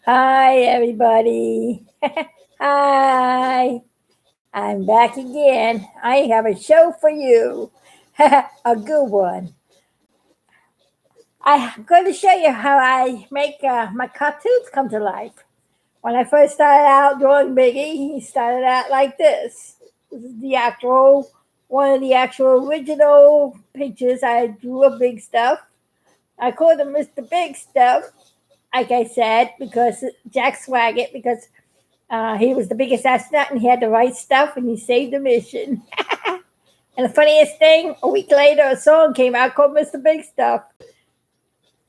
Hi, everybody. Hi, I'm back again. I have a show for you, a good one. I'm going to show you how I make my cartoons come to life. When I first started out drawing Biggie, he started out like this. This is the actual one of the actual original pictures I drew of Big Stuff. I called him Mr. Big Stuff, like I said, because Jack Swaggart, because he was the biggest astronaut and he had the right stuff and he saved the mission. And the funniest thing, a week later, a song came out called Mr. Big Stuff.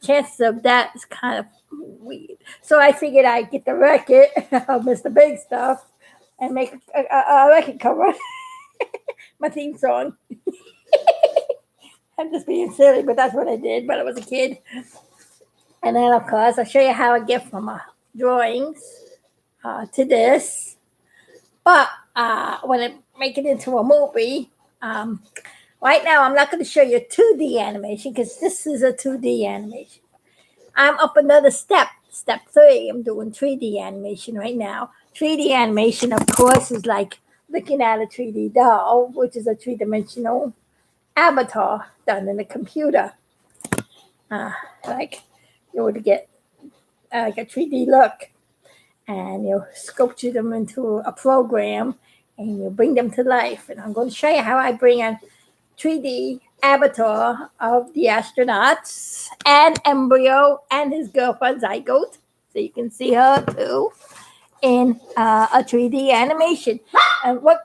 Chances of that is kind of weird. So I figured I'd get the record of Mr. Big Stuff and make a record cover, my theme song. I'm just being silly, but that's what I did when I was a kid. And then, of course, I'll show you how I get from drawings to this. But when I make it into a movie, right now I'm not going to show you 2D animation because this is a 2D animation. I'm up another step. Step 3, I'm doing 3D animation right now. 3D animation, of course, is like looking at a 3D doll, which is a three-dimensional avatar done in a computer. Like you would get like a 3D look. And you sculpture them into a program and you bring them to life. And I'm going to show you how I bring a 3D avatar of the astronauts and Embryo and his girlfriend Zygote, so you can see her too in a 3D animation. And what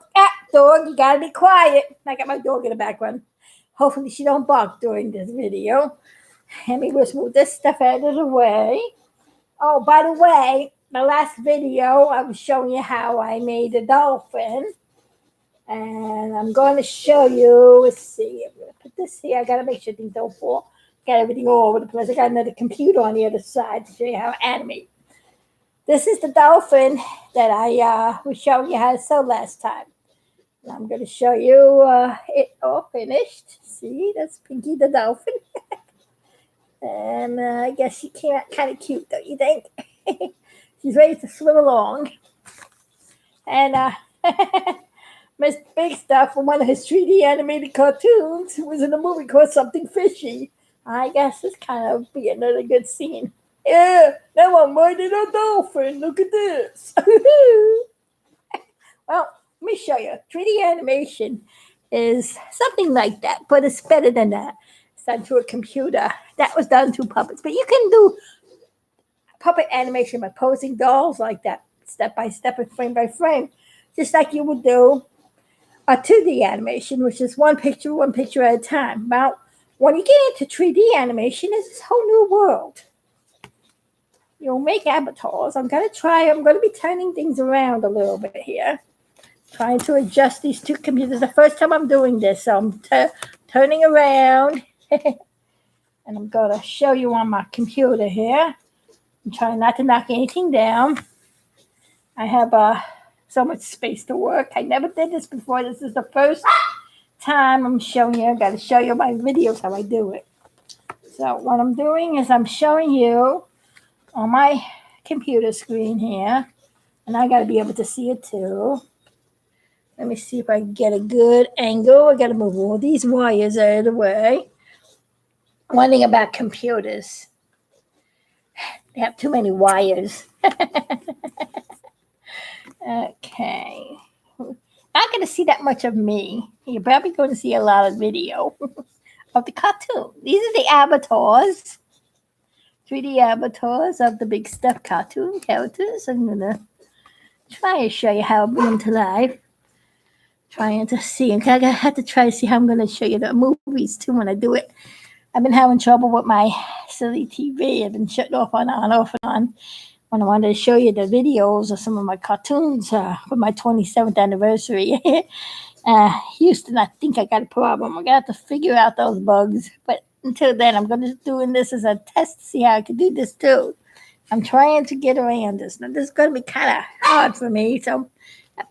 dog? You gotta be quiet. I got my dog in the background. Hopefully she don't bark during this video. Let me just move this stuff out of the way. Oh, by the way, the last video I was showing you how I made a dolphin. And I'm going to show you, let's see, I'm going to put this here. I got to make sure things don't fall. Got everything all over the place. I got another computer on the other side to show you how to animate. This is the dolphin that I was showing you how to sew last time. And I'm going to show you it all finished. See, that's Pinky the dolphin. And I guess she came out kind of cute, don't you think? She's ready to swim along. And Mr. Big Stuff from one of his 3D animated cartoons was in a movie called Something Fishy. I guess it's kind of be another good scene. Yeah, now I'm riding a dolphin. Look at this. Well, let me show you. 3D animation is something like that, but it's better than that. It's done through a computer. That was done through puppets. But you can do puppet animation by posing dolls like that, step by step and frame by frame, just like you would do a 2D animation, which is one picture at a time. Now, when you get into 3D animation, it's this whole new world. You'll make avatars. I'm going to be turning things around a little bit here. Trying to adjust these two computers. The first time I'm doing this, so I'm turning around. And I'm going to show you on my computer here. I'm trying not to knock anything down. I have so much space to work. I never did this before. This is the first time I'm showing you. I got to show you my videos how I do it. So what I'm doing is I'm showing you on my computer screen here, and I got to be able to see it too. Let me see if I can get a good angle. I got to move all these wires out of the way. One thing about computers, they have too many wires. Okay. Not going to see that much of me. You're probably going to see a lot of video of the cartoon. These are the avatars, 3D avatars of the Big Stuff cartoon characters. I'm going to try to show you how I bring them to life. Trying to see. I have to try to see how I'm going to show you the movies too when I do it. I've been having trouble with my silly TV. I've been shutting off and on, off and on. When I wanted to show you the videos of some of my cartoons for my 27th anniversary. Houston, I think I got a problem. I'm going to have to figure out those bugs. But until then, I'm going to doing this as a test to see how I can do this too. I'm trying to get around this. Now, this is going to be kind of hard for me. So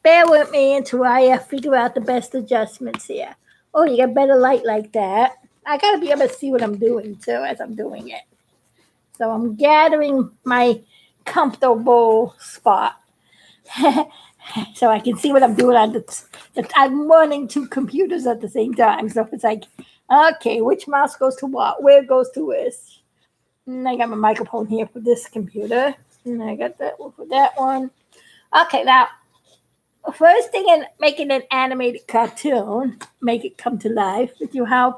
bear with me until I figure out the best adjustments here. Oh, you got better light like that. I got to be able to see what I'm doing too as I'm doing it. So I'm gathering my comfortable spot so I can see what I'm doing on I'm running two computers at the same time. So it's like, okay, which mouse goes to what? Where goes to this? And I got my microphone here for this computer. And I got that one for that one. Okay, now, first thing in making an animated cartoon, make it come to life, if you have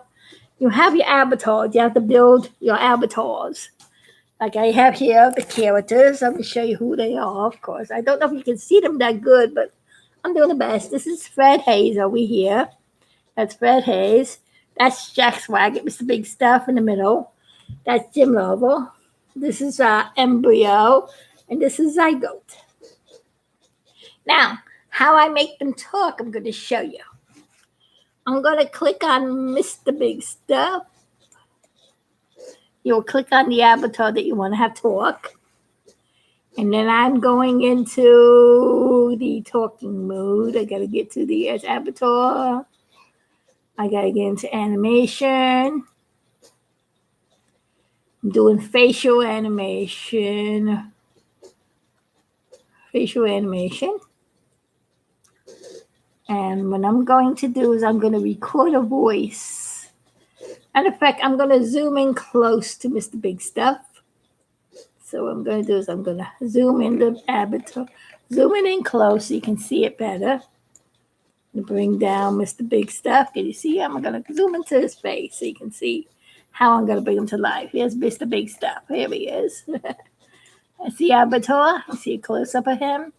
your avatars. You have to build your avatars. Like I have here the characters. I'm going to show you who they are, of course. I don't know if you can see them that good, but I'm doing the best. This is Fred Hayes over here. That's Fred Hayes. That's Jack Swagget, Mr. Big Stuff in the middle. That's Jim Lovell. This is Embryo. And this is Zygote. Now, how I make them talk, I'm going to show you. I'm going to click on Mr. Big Stuff. You'll click on the avatar that you want to have talk. And then I'm going into the talking mode. I got to get to the avatar. I got to get into animation. I'm doing facial animation. And what I'm going to do is I'm going to record a voice. And in fact, I'm going to zoom in close to Mr. Big Stuff. So what I'm going to do is I'm going to zoom in the avatar, zoom it in close so you can see it better. And bring down Mr. Big Stuff. Can you see? I'm going to zoom into his face so you can see how I'm going to bring him to life. Here's Mr. Big Stuff. Here he is. That's the avatar. You see a close-up of him?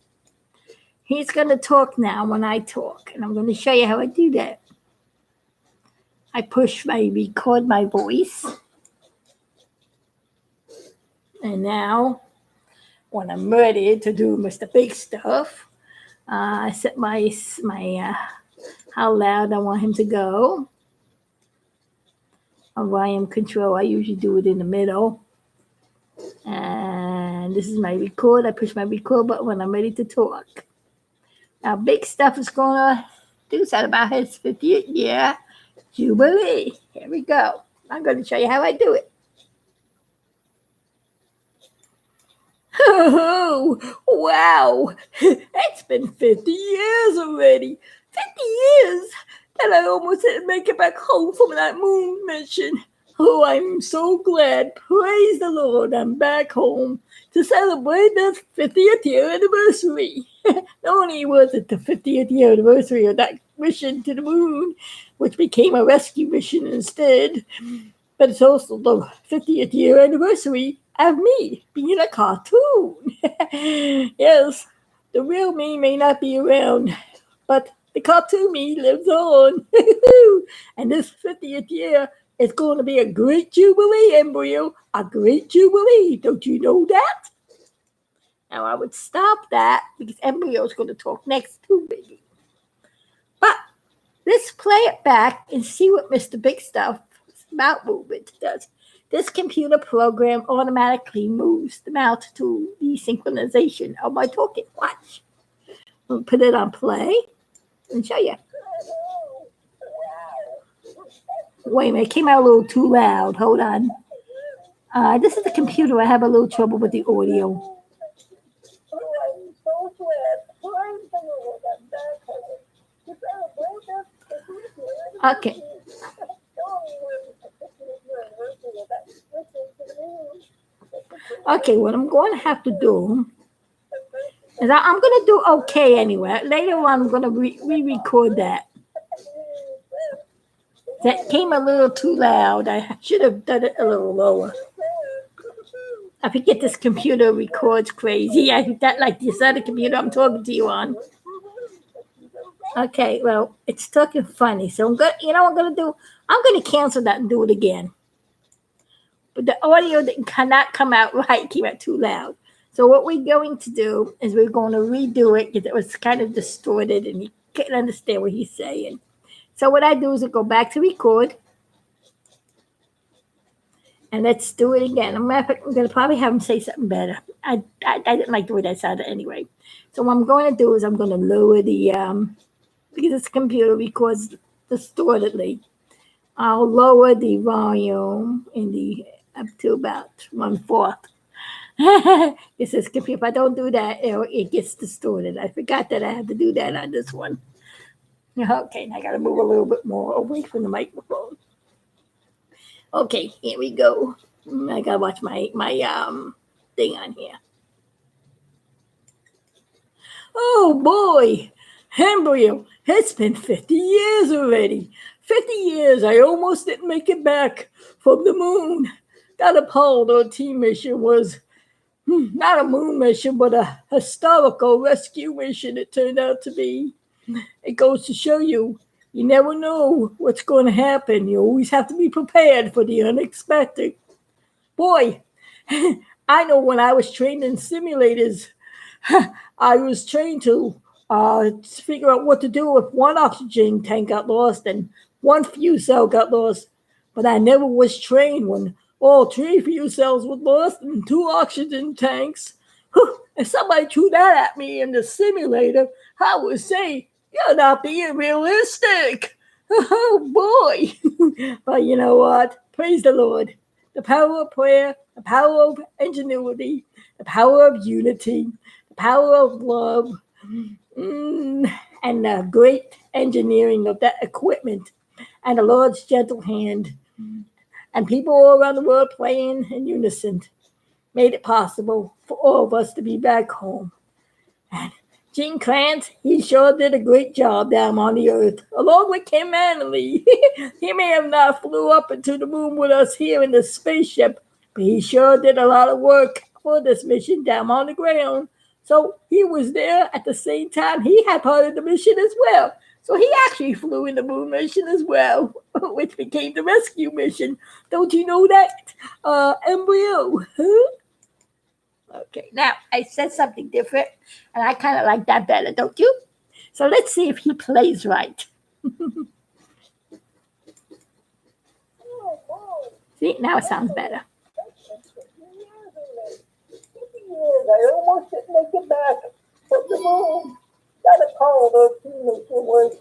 He's going to talk now when I talk. And I'm going to show you how I do that. I record my voice. And now, when I'm ready to do Mr. Big Stuff, I set my how loud I want him to go. A volume control, I usually do it in the middle. And this is my record. I push my record button when I'm ready to talk. Now, Big Stuff is going to do that about his 50th year jubilee. Here we go. I'm going to show you how I do it. Oh, wow. It's been 50 years already. 50 years that I almost didn't make it back home from that moon mission. Oh, I'm so glad. Praise the Lord. I'm back home to celebrate that 50th year anniversary. Not only was it the 50th year anniversary of that mission to the moon, which became a rescue mission instead, but it's also the 50th year anniversary of me being a cartoon. Yes, the real me may not be around, but the cartoon me lives on. And this 50th year is going to be a great jubilee, Embryo. A great jubilee. Don't you know that? Now, I would stop that because Embryo is going to talk next to me. But let's play it back and see what Mr. Big Stuff mouth movement does. This computer program automatically moves the mouth to the synchronization of my talking. Watch. I'll put it on play and show you. Wait a minute, it came out a little too loud. Hold on. This is the computer. I have a little trouble with the audio. Okay. Okay, what I'm going to have to do is I'm going to do okay anyway. Later on, I'm going to re-record that. That came a little too loud. I should have done it a little lower. I forget this computer records crazy. I think that like this other computer I'm talking to you on. Okay, well, it's talking funny. So I'm going to do? I'm going to cancel that and do it again. But the audio that cannot come out right came out too loud. So what we're going to do is we're going to redo it because it was kind of distorted and you couldn't understand what he's saying. So what I do is I go back to record. And let's do it again. I'm going to probably have him say something better. I didn't like the way that sounded anyway. So what I'm going to do is I'm going to lower the, because this computer records distortedly, I'll lower the volume in the up to about 1/4. It says, Skippy, if I don't do that, it gets distorted. I forgot that I had to do that on this one. Okay, I got to move a little bit more away from the microphone. Okay, here we go. I got to watch my thing on here. Oh boy, embryo, it's been 50 years already. 50 years, I almost didn't make it back from the moon. That Apollo 13 mission was not a moon mission, but a historical rescue mission it turned out to be. It goes to show you, you never know what's going to happen. You always have to be prepared for the unexpected. Boy, I know when I was trained in simulators, I was trained to figure out what to do if one oxygen tank got lost and one fuel cell got lost. But I never was trained when all 3 fuel cells were lost and 2 oxygen tanks. If somebody threw that at me in the simulator, I would say, you're not being realistic. Oh boy. But you know what? Praise the Lord. The power of prayer, the power of ingenuity, the power of unity, the power of love, and the great engineering of that equipment, and the Lord's gentle hand, and people all around the world playing in unison made it possible for all of us to be back home. And Gene Kranz, he sure did a great job down on the earth, along with Kim Manley. He may have not flew up into the moon with us here in the spaceship, but he sure did a lot of work for this mission down on the ground. So he was there at the same time. He had part of the mission as well. So he actually flew in the moon mission as well, which became the rescue mission. Don't you know that, embryo? Huh? Okay, now I said something different, and I kind of like that better, don't you? So let's see if he plays right. See, now it sounds better. I almost didn't make it back from the moon. That Apollo 13 mission was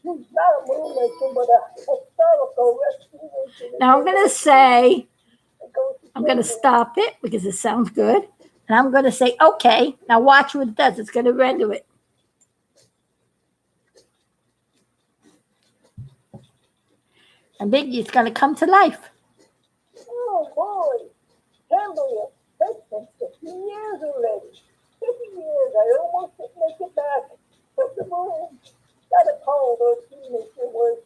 not a moon mission, but a historical rescue mission. Now I'm going to stop it because it sounds good. And I'm going to say, okay, now watch what it does. It's going to render it. And Biggie, it's going to come to life. Oh, boy. Embryo, that's been 50 years already. 50 years, I almost didn't make it back from the moon. That Apollo 13 mission was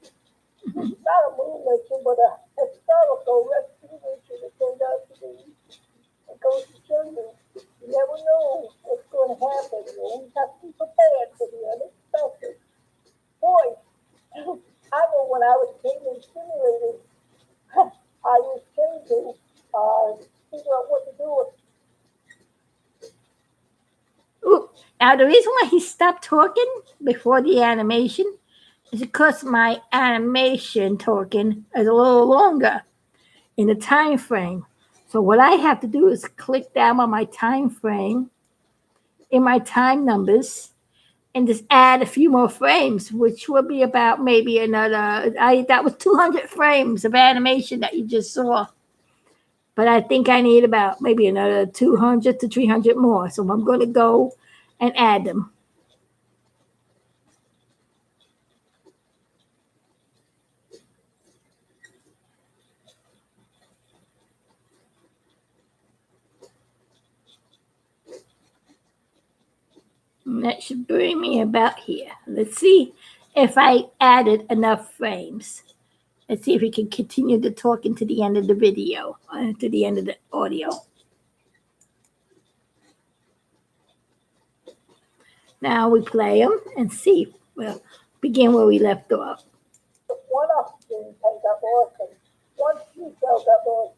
not a moon mission, but a historical rescue mission it turned out to be. It goes to show you, you never know what's going to happen. You always have to be prepared for the unexpected. Boy, I know when I was trained in simulators, I was trained to figure out what to do. Ooh, now the reason why he stopped talking before the animation is because my animation talking is a little longer in the time frame. So what I have to do is click down on my time frame in my time numbers and just add a few more frames, which will be about maybe another, that was 200 frames of animation that you just saw. But I think I need about maybe another 200 to 300 more. So I'm going to go and add them. And that should bring me about here. Let's see if I added enough frames. Let's see if we can continue to talk into the end of the video, to the end of the audio. Now we play them and see. We'll begin where we left off. One oxygen tank got lost and one fuel cell got lost,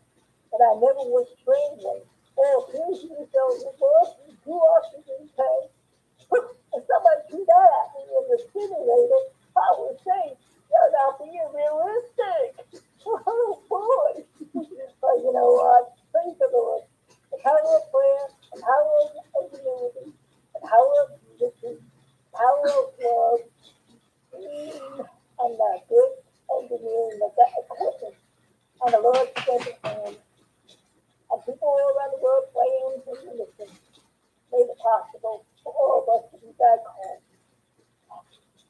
and I never was trained when all 3 fuel cells were lost and 2 oxygen tanks. If somebody threw that at me in the simulator, I would say, you're not being realistic. Oh boy. But you know what? Praise the Lord. The power of prayer, the power of ingenuity, the power of unity, the power of love, and the great engineering of that equipment. And the Lord's gentle hand. And people all around the world playing made it possible for all of us to be back home.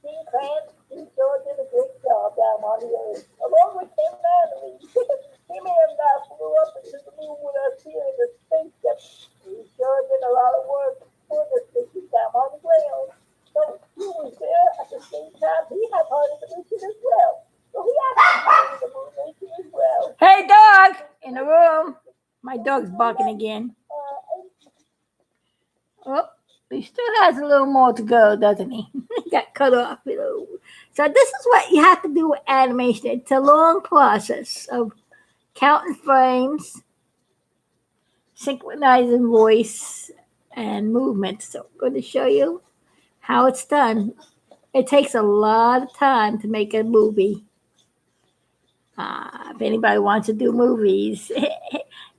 Steve Cramp, he sure did a great job down on the earth, along with Tim Manley. He may have not flew up into the moon with us here in the spaceship. He sure did a lot of work for the station down on the ground. So he was there at the same time. He had part of the mission as well. So he actually did the moon mission as well. Hey, dog! In the room. My dog's barking again. Oh, he still has a little more to go, doesn't he? He got cut off. So this is what you have to do with animation. It's a long process of counting frames, synchronizing voice and movement. So I'm going to show you how it's done. It takes a lot of time to make a movie. If anybody wants to do movies,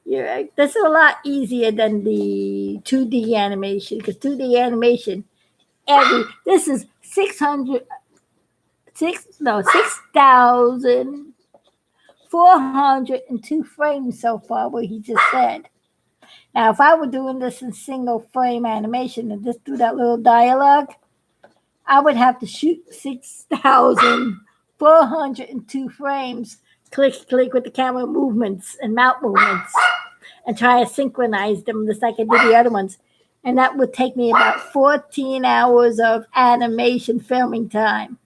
this is a lot easier than the 2D animation, because 2D animation, this is 6,402 frames so far, what he just said. Now, if I were doing this in single frame animation and just do that little dialogue, I would have to shoot 6,402 frames, click with the camera movements and mount movements, and try to synchronize them just like I did the other ones. And that would take me about 14 hours of animation filming time.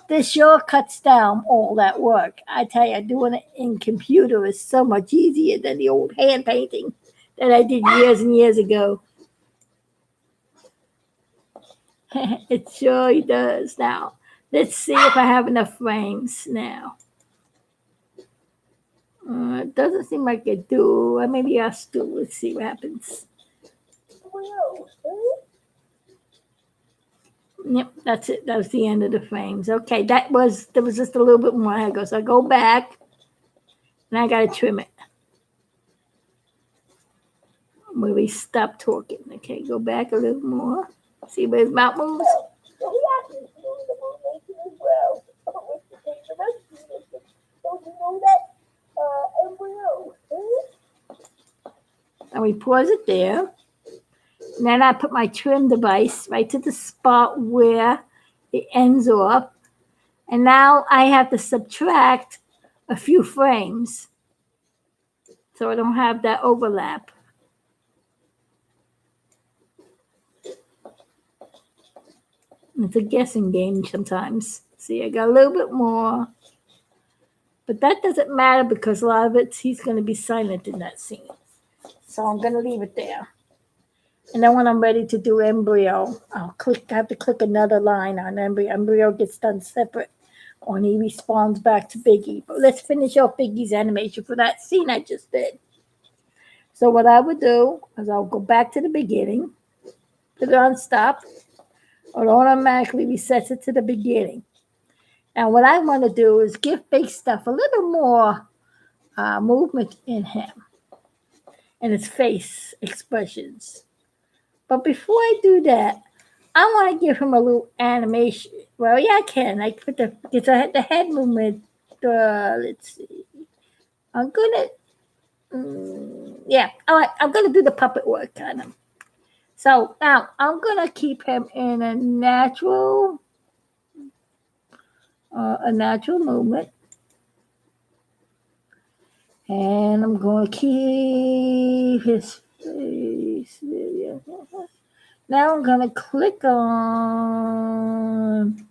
This sure cuts down all that work. I tell you, doing it in computer is so much easier than the old hand painting that I did years and years ago. It sure does. Now, let's see if I have enough frames now. It doesn't seem like I do. Maybe I still. Let's see what happens. Yep, that's it. That was the end of the frames. Okay, there was just a little bit more I had to go. So I go back, and I gotta trim it. Where we stop talking. Okay, go back a little more. See where his mouth moves. And we pause it there. And then I put my trim device right to the spot where it ends off. And now I have to subtract a few frames so I don't have that overlap. It's a guessing game sometimes. See, I got a little bit more. But that doesn't matter because a lot of it, he's going to be silent in that scene. So I'm going to leave it there. And then when I'm ready to do embryo, I have to click another line on embryo. Embryo gets done separate when he responds back to Biggie. But let's finish off Biggie's animation for that scene I just did. So what I would do is I'll go back to the beginning, put it on stop. It automatically resets it to the beginning. Now, what I want to do is give Big Stuff a little more movement in him and his face expressions. But before I do that, I want to give him a little animation. Well, yeah, I can. I put the head movement. Let's see. I'm gonna, all right. I'm gonna do the puppet work on him. So now I'm gonna keep him in a natural movement, and I'm gonna keep his face. Now I'm gonna click on.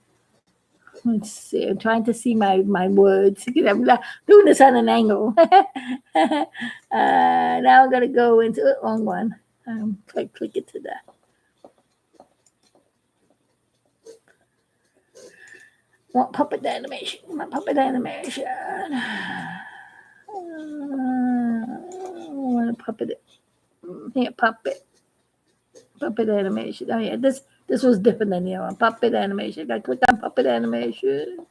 Let's see. I'm trying to see my words because I'm doing this on an angle. Now I'm gonna go into the wrong one. Click it to that. Want puppet animation. I want to puppet it. Here, puppet animation. Oh yeah, this was different than the other one. Puppet animation. I click on puppet animation.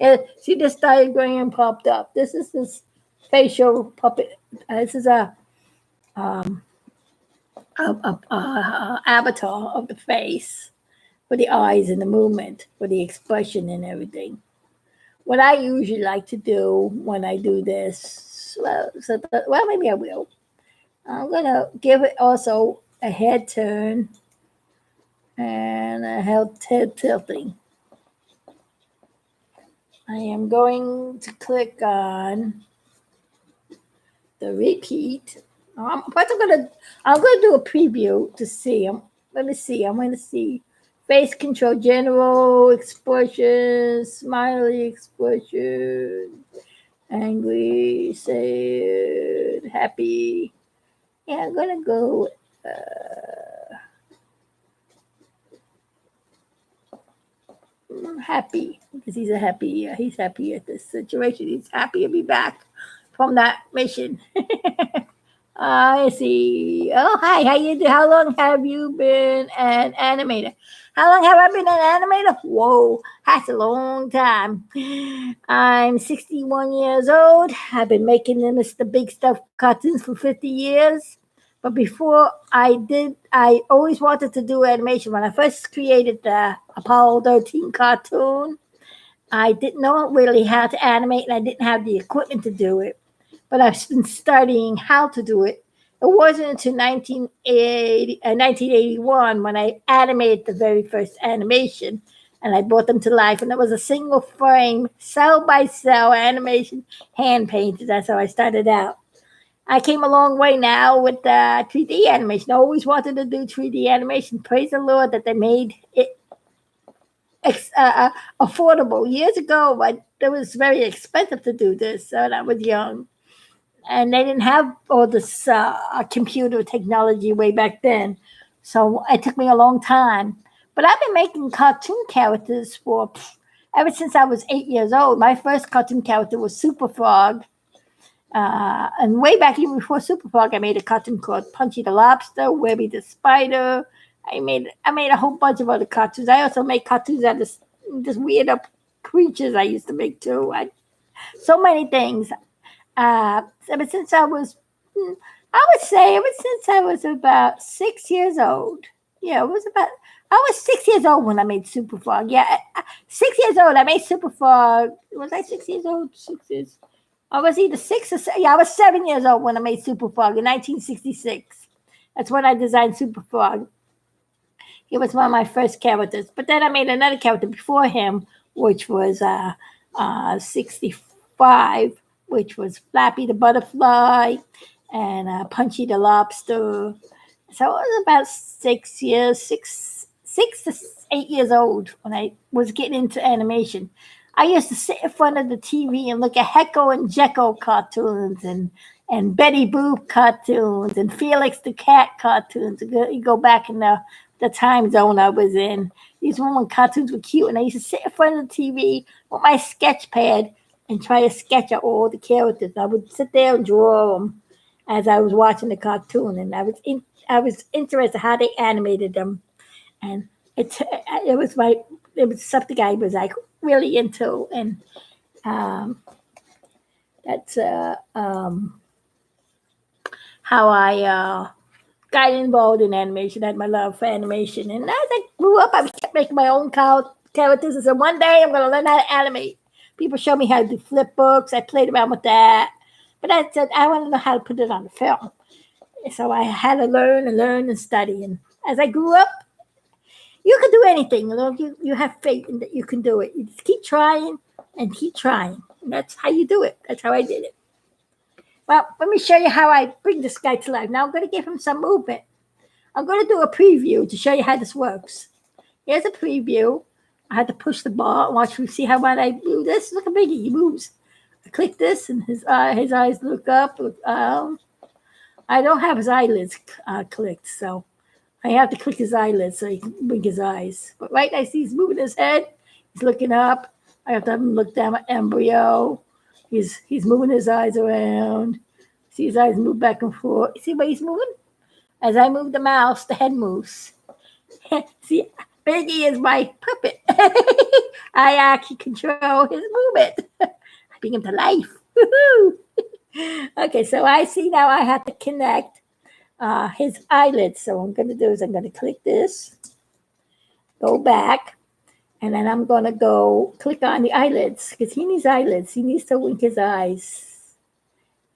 And see this diagram popped up. This is this facial puppet. This is a avatar of the face for the eyes and the movement, for the expression and everything. What I usually like to do when I do this, maybe I will. I'm going to give it also a head turn and a head tilting. I am going to click on the repeat. First, I'm gonna do a preview to see. Let me see. I'm gonna see face control, general expression, smiley expression, angry, sad, happy. Yeah, I'm gonna go. Happy because he's happy. He's happy at this situation. He's happy to be back from that mission. I see. Oh, hi. How you do? How long have you been an animator? How long have I been an animator? Whoa, that's a long time. I'm 61 years old. I've been making the Mr. Big Stuff cartoons for 50 years. But before I did, I always wanted to do animation. When I first created the Apollo 13 cartoon, I didn't know really how to animate and I didn't have the equipment to do it. But I've been studying how to do it. It wasn't until 1981 when I animated the very first animation and I brought them to life. And it was a single frame, cell by cell animation, hand painted. That's how I started out. I came a long way now with 3D animation. I always wanted to do 3D animation. Praise the Lord that they made it affordable. Years ago, it was very expensive to do this when I was young. And they didn't have all this computer technology way back then. So it took me a long time. But I've been making cartoon characters for ever since I was 8 years old. My first cartoon character was Super Frog. And way back even before Super Frog, I made a cartoon called Punchy the Lobster, Webby the Spider. I made a whole bunch of other cartoons. I also made cartoons out of this weird up creatures I used to make too. So many things. Ever since I was, I would say, ever since I was about 6 years old. Yeah, I was 6 years old when I made Super Frog. Yeah, 6 years old. I made Super Frog. Was I 6 years old? 6 years. I was either six or I was 7 years old when I made Super Frog in 1966. That's when I designed Super Frog. He was one of my first characters. But then I made another character before him, which was 65, which was Flappy the Butterfly and Punchy the Lobster. So I was about 6 to 8 years old when I was getting into animation. I used to sit in front of the TV and look at Hecko and Jekyll cartoons and Betty Boop cartoons and Felix the Cat cartoons. You go back in the time zone I was in. These women cartoons were cute, and I used to sit in front of the TV with my sketch pad and try to sketch out all the characters. I would sit there and draw them as I was watching the cartoon, and I was interested how they animated them, and it was something I was like really into, and that's how I got involved in animation. I had my love for animation, and as I grew up, I kept making my own characters. And so one day I'm going to learn how to animate. People showed me how to do flip books. I played around with that, but I said I want to know how to put it on the film. So I had to learn and study. And as I grew up, you can do anything. You have faith in that you can do it. You just keep trying and keep trying. And that's how you do it. That's how I did it. Well, let me show you how I bring this guy to life. Now I'm going to give him some movement. I'm going to do a preview to show you how this works. Here's a preview. I had to push the ball. Watch me see how much I move this. Look how big he moves. I click this and his eyes look up. I don't have his eyelids clicked, so I have to click his eyelids so he can blink his eyes. But right, I see he's moving his head. He's looking up. I have to have him look down at embryo. He's moving his eyes around. See his eyes move back and forth. See where he's moving? As I move the mouse, the head moves. See, Biggie is my puppet. I actually control his movement. I bring him to life. Okay, so I see now I have to connect his eyelids. So what I'm going to do is I'm going to click this, go back, and then I'm going to go click on the eyelids because he needs eyelids. He needs to wink his eyes.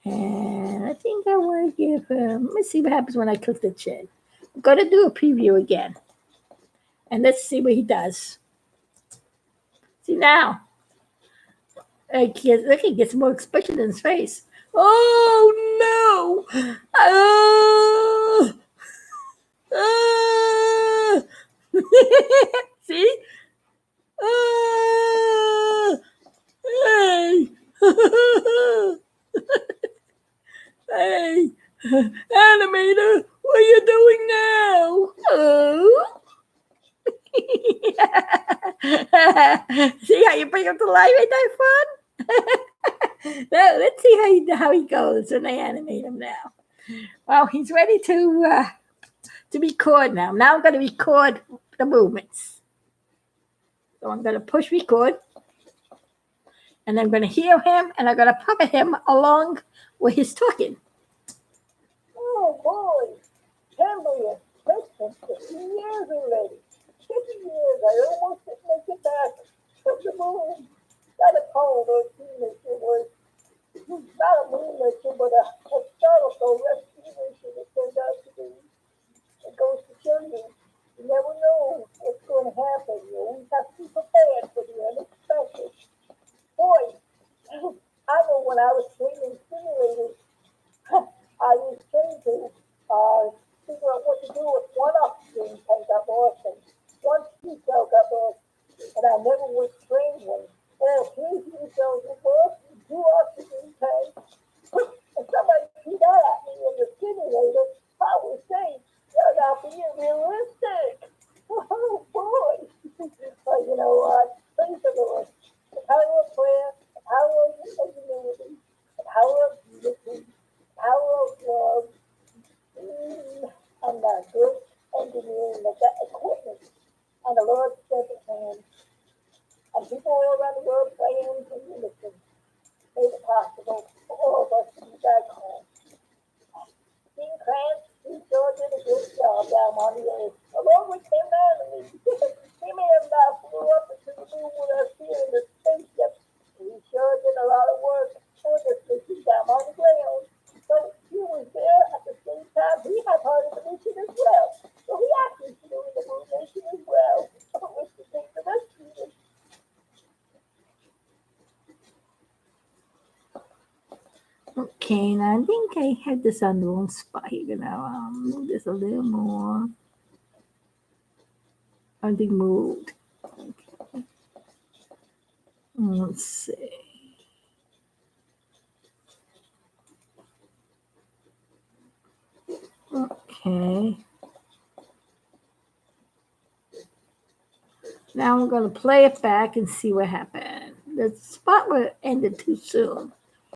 And I think I want to give him, let's see what happens when I click the chin. I'm going to do a preview again. And let's see what he does. See now. Look, he gets more expression in his face. Oh no! See? Hey! Hey! Animator, what are you doing now? Oh! See how you bring him to life? Ain't that fun? Now, let's see how he goes when they animate him now. Well, he's ready to record now. Now I'm going to record the movements. So I'm going to push record. And I'm going to hear him, and I'm going to puppet him along with his talking. Oh, boy. Cambria, that's 50 years already. 50 years, I almost didn't make it back from the moon. Not a cold or teenager was. Not a moon mission, but a historical rescue mission it turned out to be. It goes to show you, you never know what's going to happen. You always have to be prepared for the unexpected. Boy, I know when I was training simulators, I was trained to figure out what to do if one oxygen tank got lost and one T cell got lost, and I never was trained when, well, three T cells were lost and two oxygen tanks. And somebody threw that at me in the simulator, I would say, you're not being realistic. Oh, boy. But you know what? Praise the Lord. The power of prayer, the power of ingenuity, the power of unity, the power of love, and the good engineering that got equipment and the Lord sent his hand. And people all around the world praying in unison made it possible for all of us to be back home. Dean Krantz, he sure did a good job down on the earth, along with Tim Manley. He may have not flew up into the moon with us here in the spaceship. He sure did a lot of work for this mission down on the ground. So he was there at the same time. He had part of the mission as well. So he actually flew in the moon mission as well. Which to take the rescue. Okay, now I think I had this on the wrong spot here. Now move this a little more. I think moved. Okay. Let's see. Okay. Now we're going to play it back and see what happened. The spot where it ended too soon.